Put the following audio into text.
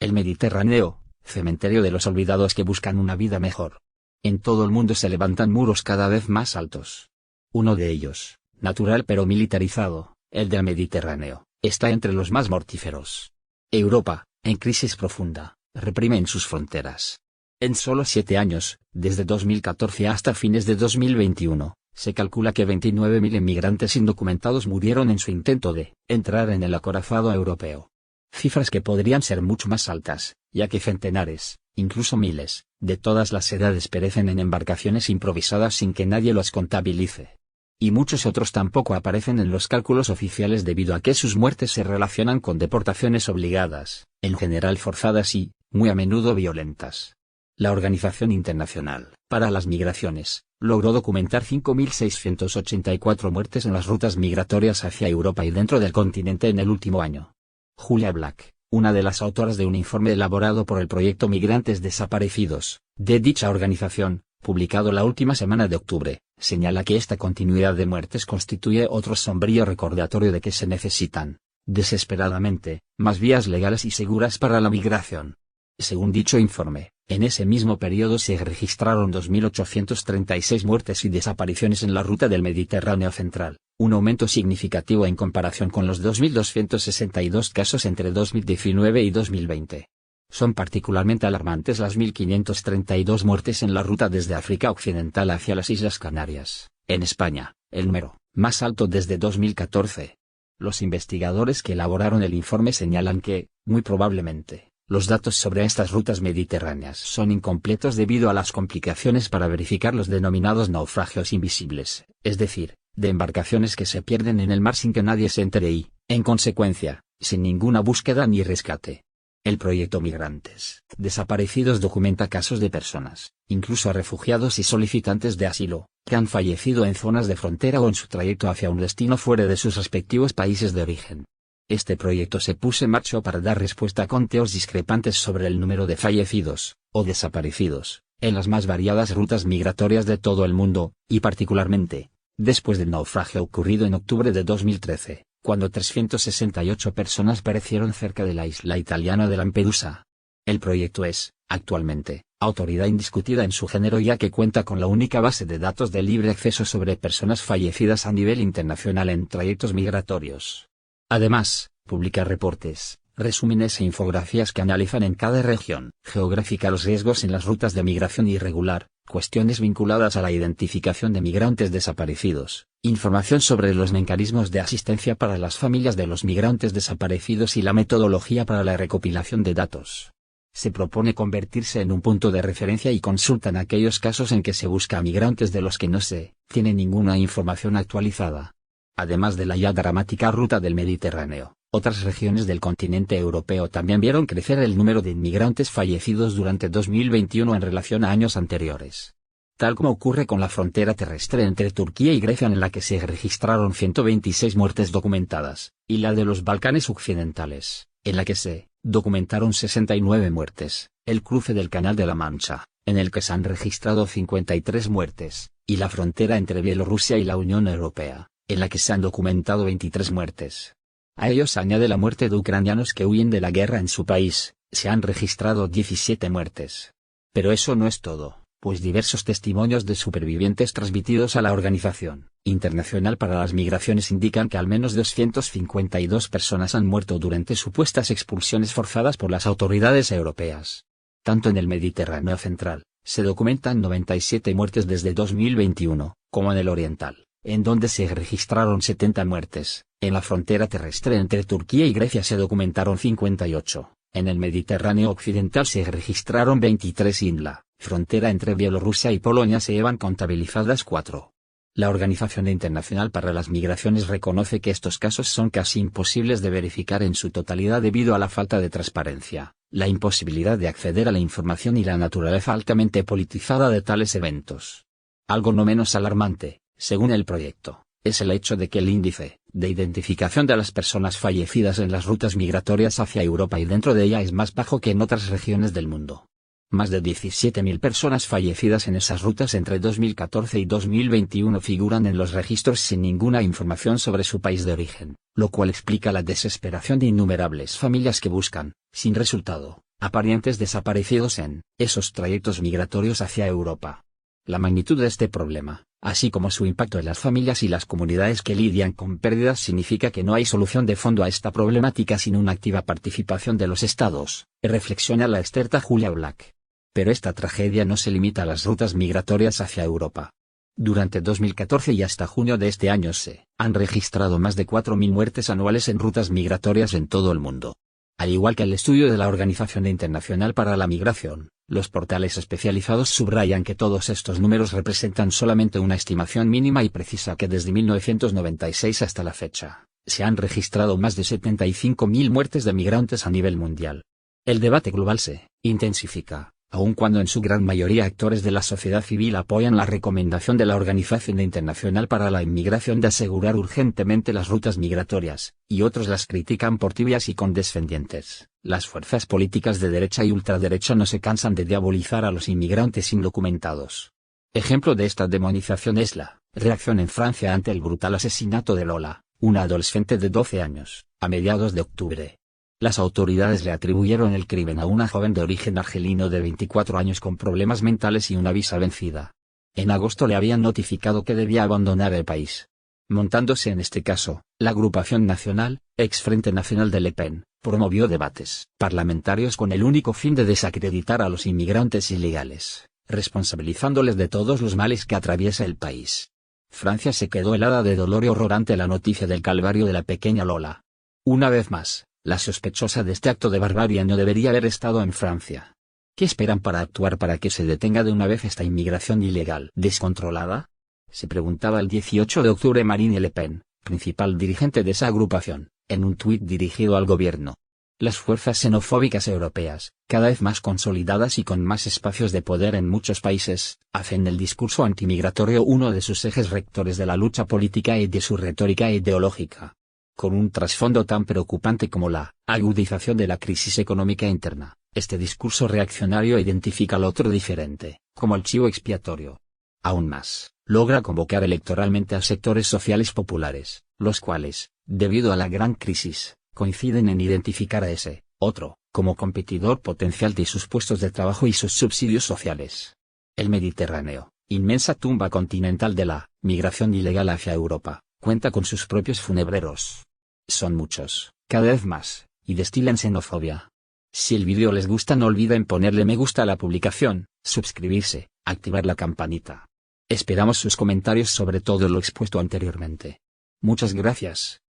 El Mediterráneo, cementerio de los olvidados que buscan una vida mejor. En todo el mundo se levantan muros cada vez más altos. Uno de ellos, natural pero militarizado, el del Mediterráneo, está entre los más mortíferos. Europa, en crisis profunda, reprime en sus fronteras. En solo 7 años, desde 2014 hasta fines de 2021, se calcula que 29.000 inmigrantes indocumentados murieron en su intento de entrar en el acorazado europeo. Cifras que podrían ser mucho más altas, ya que centenares, incluso miles, de todas las edades perecen en embarcaciones improvisadas sin que nadie los contabilice. Y muchos otros tampoco aparecen en los cálculos oficiales debido a que sus muertes se relacionan con deportaciones obligadas, en general forzadas y, muy a menudo violentas. La Organización Internacional para las Migraciones logró documentar 5.684 muertes en las rutas migratorias hacia Europa y dentro del continente en el último año. Julia Black, una de las autoras de un informe elaborado por el proyecto Migrantes Desaparecidos, de dicha organización, publicado la última semana de octubre, señala que esta continuidad de muertes constituye otro sombrío recordatorio de que se necesitan, desesperadamente, más vías legales y seguras para la migración. Según dicho informe, en ese mismo periodo se registraron 2.836 muertes y desapariciones en la ruta del Mediterráneo central, un aumento significativo en comparación con los 2.262 casos entre 2019 y 2020. Son particularmente alarmantes las 1.532 muertes en la ruta desde África Occidental hacia las Islas Canarias, en España, el número más alto desde 2014. Los investigadores que elaboraron el informe señalan que, muy probablemente, los datos sobre estas rutas mediterráneas son incompletos debido a las complicaciones para verificar los denominados naufragios invisibles, es decir, de embarcaciones que se pierden en el mar sin que nadie se entere y, en consecuencia, sin ninguna búsqueda ni rescate. El proyecto Migrantes Desaparecidos documenta casos de personas, incluso refugiados y solicitantes de asilo, que han fallecido en zonas de frontera o en su trayecto hacia un destino fuera de sus respectivos países de origen. Este proyecto se puso en marcha para dar respuesta a conteos discrepantes sobre el número de fallecidos, o desaparecidos, en las más variadas rutas migratorias de todo el mundo, y particularmente, después del naufragio ocurrido en octubre de 2013, cuando 368 personas perecieron cerca de la isla italiana de Lampedusa. El proyecto es, actualmente, autoridad indiscutida en su género ya que cuenta con la única base de datos de libre acceso sobre personas fallecidas a nivel internacional en trayectos migratorios. Además, publica reportes, resúmenes e infografías que analizan en cada región geográfica los riesgos en las rutas de migración irregular, cuestiones vinculadas a la identificación de migrantes desaparecidos, información sobre los mecanismos de asistencia para las familias de los migrantes desaparecidos y la metodología para la recopilación de datos. Se propone convertirse en un punto de referencia y consulta en aquellos casos en que se busca a migrantes de los que no se tiene ninguna información actualizada. Además de la ya dramática ruta del Mediterráneo, otras regiones del continente europeo también vieron crecer el número de inmigrantes fallecidos durante 2021 en relación a años anteriores. Tal como ocurre con la frontera terrestre entre Turquía y Grecia en la que se registraron 126 muertes documentadas, y la de los Balcanes occidentales, en la que se documentaron 69 muertes, el cruce del Canal de la Mancha, en el que se han registrado 53 muertes, y la frontera entre Bielorrusia y la Unión Europea, en la que se han documentado 23 muertes. A ello se añade la muerte de ucranianos que huyen de la guerra en su país, se han registrado 17 muertes. Pero eso no es todo, pues diversos testimonios de supervivientes transmitidos a la Organización Internacional para las Migraciones indican que al menos 252 personas han muerto durante supuestas expulsiones forzadas por las autoridades europeas. Tanto en el Mediterráneo central, se documentan 97 muertes desde 2021, como en el oriental, en donde se registraron 70 muertes. En la frontera terrestre entre Turquía y Grecia se documentaron 58, en el Mediterráneo occidental se registraron 23 y en la frontera entre Bielorrusia y Polonia se llevan contabilizadas 4. La Organización Internacional para las Migraciones reconoce que estos casos son casi imposibles de verificar en su totalidad debido a la falta de transparencia, la imposibilidad de acceder a la información y la naturaleza altamente politizada de tales eventos. Algo no menos alarmante, según el proyecto, es el hecho de que el índice de identificación de las personas fallecidas en las rutas migratorias hacia Europa y dentro de ella es más bajo que en otras regiones del mundo. Más de 17.000 personas fallecidas en esas rutas entre 2014 y 2021 figuran en los registros sin ninguna información sobre su país de origen, lo cual explica la desesperación de innumerables familias que buscan, sin resultado, a parientes desaparecidos en esos trayectos migratorios hacia Europa. La magnitud de este problema, así como su impacto en las familias y las comunidades que lidian con pérdidas, significa que no hay solución de fondo a esta problemática sin una activa participación de los estados, reflexiona la experta Julia Black. Pero esta tragedia no se limita a las rutas migratorias hacia Europa. Durante 2014 y hasta junio de este año se han registrado más de 4.000 muertes anuales en rutas migratorias en todo el mundo. Al igual que el estudio de la Organización Internacional para la Migración, los portales especializados subrayan que todos estos números representan solamente una estimación mínima y precisa, que desde 1996 hasta la fecha, se han registrado más de 75.000 muertes de migrantes a nivel mundial. El debate global se intensifica, aun cuando en su gran mayoría actores de la sociedad civil apoyan la recomendación de la Organización Internacional para la Inmigración de asegurar urgentemente las rutas migratorias, y otros las critican por tibias y condescendientes. Las fuerzas políticas de derecha y ultraderecha no se cansan de diabolizar a los inmigrantes indocumentados. Ejemplo de esta demonización es la reacción en Francia ante el brutal asesinato de Lola, una adolescente de 12 años, a mediados de octubre. Las autoridades le atribuyeron el crimen a una joven de origen argelino de 24 años con problemas mentales y una visa vencida. En agosto le habían notificado que debía abandonar el país. Montándose en este caso, la agrupación nacional, ex Frente Nacional de Le Pen, promovió debates parlamentarios con el único fin de desacreditar a los inmigrantes ilegales, responsabilizándoles de todos los males que atraviesa el país. Francia se quedó helada de dolor y horror ante la noticia del calvario de la pequeña Lola. Una vez más, la sospechosa de este acto de barbarie no debería haber estado en Francia. ¿Qué esperan para actuar para que se detenga de una vez esta inmigración ilegal descontrolada? Se preguntaba el 18 de octubre Marine Le Pen, principal dirigente de esa agrupación, en un tuit dirigido al gobierno. Las fuerzas xenofóbicas europeas, cada vez más consolidadas y con más espacios de poder en muchos países, hacen del discurso antimigratorio uno de sus ejes rectores de la lucha política y de su retórica ideológica. Con un trasfondo tan preocupante como la agudización de la crisis económica interna, este discurso reaccionario identifica al otro diferente, como el chivo expiatorio. Aún más, logra convocar electoralmente a sectores sociales populares, los cuales, debido a la gran crisis, coinciden en identificar a ese otro como competidor potencial de sus puestos de trabajo y sus subsidios sociales. El Mediterráneo, inmensa tumba continental de la migración ilegal hacia Europa, cuenta con sus propios funebreros. Son muchos, cada vez más, y destilan xenofobia. Si el vídeo les gusta, no olviden ponerle me gusta a la publicación, suscribirse, activar la campanita. Esperamos sus comentarios sobre todo lo expuesto anteriormente. Muchas gracias.